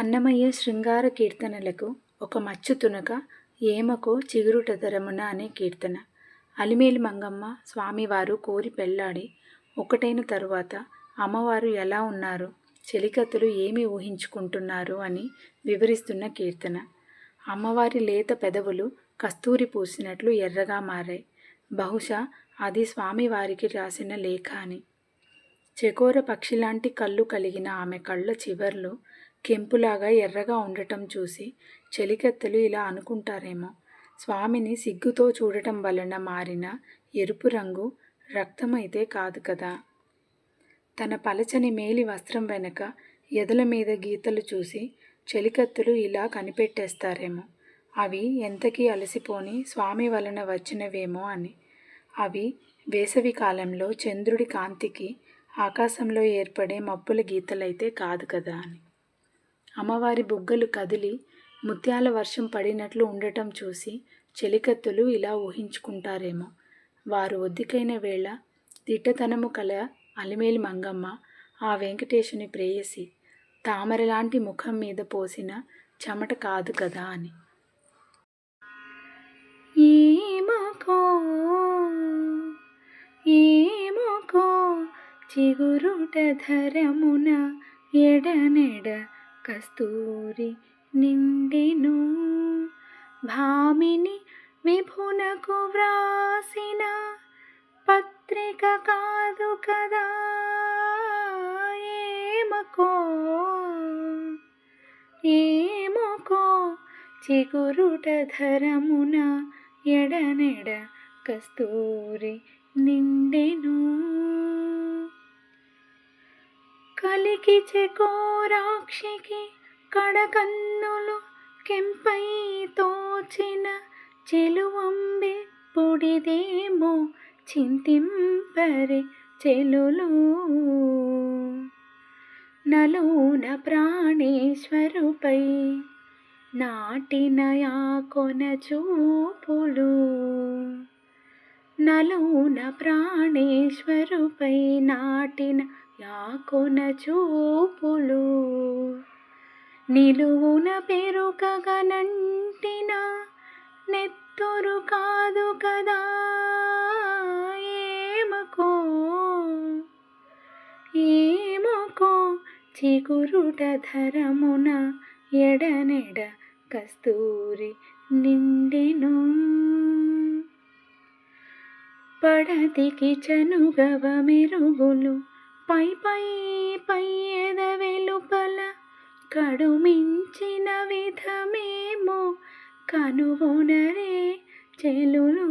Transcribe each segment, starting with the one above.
అన్నమయ్య శృంగార కీర్తనలకు ఒక మచ్చు తునక ఏమకో చిగురుటదరమున అనే కీర్తన. అలిమేలి మంగమ్మ స్వామివారు కోరి పెళ్లాడి ఒకటైన తరువాత అమ్మవారు ఎలా ఉన్నారు, చెలికత్తెలు ఏమి ఊహించుకుంటున్నారు అని వివరిస్తున్న కీర్తన. అమ్మవారి లేత పెదవులు కస్తూరి పూసినట్లు ఎర్రగా మారాయి. బహుశా అది స్వామివారికి రాసిన లేఖ అని. చెకోర పక్షిలాంటి కళ్ళు కలిగిన ఆమె కళ్ళ చివర్లు కెంపులాగా ఎర్రగా ఉండటం చూసి చెలికత్తెలు ఇలా అనుకుంటారేమో, స్వామిని సిగ్గుతో చూడటం వలన మారిన ఎరుపు రంగు రక్తమైతే కాదు కదా. తన పలచని మేలి వస్త్రం వెనక ఎదల మీద గీతలు చూసి చెలికత్తెలు ఇలా కనిపెట్టేస్తారేమో, అవి ఎంతకీ అలసిపోని స్వామి వలన వచ్చినవేమో అని. అవి వేసవి కాలంలో చంద్రుడి కాంతికి ఆకాశంలో ఏర్పడే మబ్బుల గీతలైతే కాదు కదా అని. అమ్మవారి బుగ్గలు కదిలి ముత్యాల వర్షం పడినట్లు ఉండటం చూసి చెలికత్తెలు ఇలా ఊహించుకుంటారేమో, వారు ఒద్దికైన వేళ దిట్టతనము కల అలిమేలి మంగమ్మ ఆ వెంకటేశుని ప్రేయసి తామరలాంటి ముఖం మీద పోసిన చెమట కాదు కదా అని. ఏమకో ఏమకో చిగురుటధరమున ఎడనెడ కస్తూరి నిండెను, భామిని విభునకు వ్రాసిన పత్రిక కాదు కదా. ఏమకో ఏమకో చిగురుటధరమున ఎడనెడ కస్తూరి నిండెను, కలికి చెకోరాక్షికి కడకన్నులు కెంపై తోచిన చెలువంబె పొడిదేమో చింతింపరే చెలులు, నలున ప్రాణేశ్వరుపై నాటిన యాకొన చూపులు, నలున ప్రాణేశ్వరుపై నాటిన యాకొన చూపులు, నిలువున పెరుకగనంటిన నెత్తురు కాదు కదా. ఏమకో ఏమకో చిగురుటధరమున ఎడనెడ కస్తూరి నిండెను, పడతికి చనుగవ మెరుగులు పై పై పై ఎదవెలుపల కడుమించిన విధమేమో కనుగొనరే చెలులు,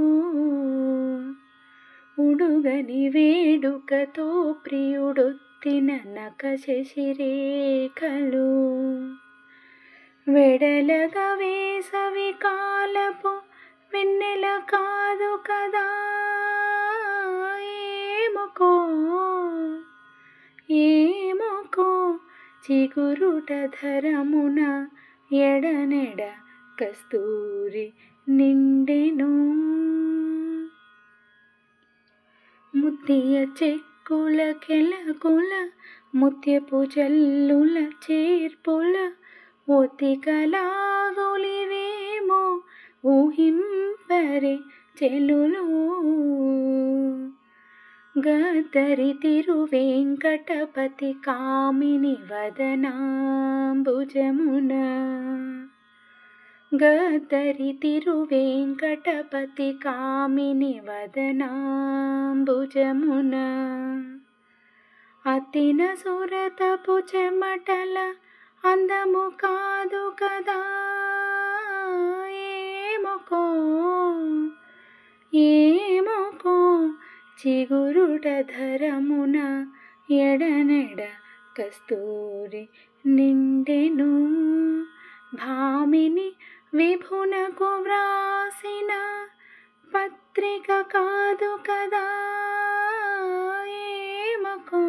ఉడుగని వేడుకతో ప్రియుడొత్తిన నక శశిరేఖలు, వెడలగా వేసవి కాలపు వెన్నెల కాదు కదా. ఏమకో ఏమకో చిగురుటధరమున ఎడనెడ కస్తూరి నిండెను, ముత్తియ చెక్కుల కెలకుల ముత్యపు జల్లుల చేర్పుల ఒత్తికలాగులివేమో ఊహింపరే చెలులు, గద్దరి తిరువేంకటపతి కామిని వదనాంబుజమున, గద్దరి తిరువేంకటపతి కామిని వదనాంబుజమున, అతిన సురతపు చెమటల అందము కాదు కదా. ఏమకో ఏమకో చిగురుటధరమున ఎడనెడ కస్తూరి నిండెను, భామిని విభునకు వ్రాసిన పత్రిక కాదు కదా. ఏమకో